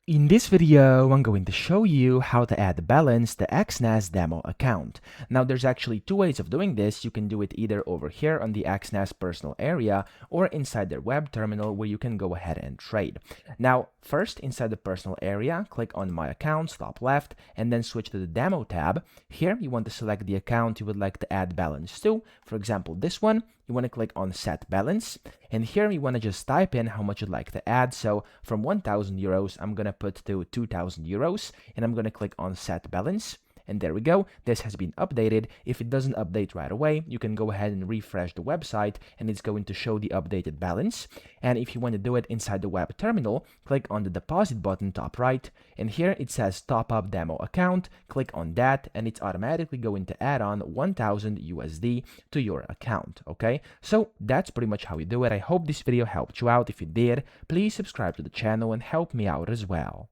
In this video, I'm going to show you how to add balance to Exness demo account. Now, there's actually two ways of doing this. You can do it either over here on the Exness personal area or inside their web terminal where you can go ahead and trade. Now, first, inside the personal area, click on My Accounts, top left, and then switch to the Demo tab. Here, you want to select the account you would like to add balance to. For example, this one. You want to click on Set Balance, and here you want to just type in how much you'd like to add. So from 1,000 euros, I'm going to put to 2,000 euros, and I'm going to click on Set Balance. And there we go. This has been updated. If it doesn't update right away, you can go ahead and refresh the website and it's going to show the updated balance. And if you want to do it inside the web terminal, click on the deposit button top right. And here it says top up demo account. Click on that and it's automatically going to add on 1,000 USD to your account. Okay, so that's pretty much how you do it. I hope this video helped you out. If it did, please subscribe to the channel and help me out as well.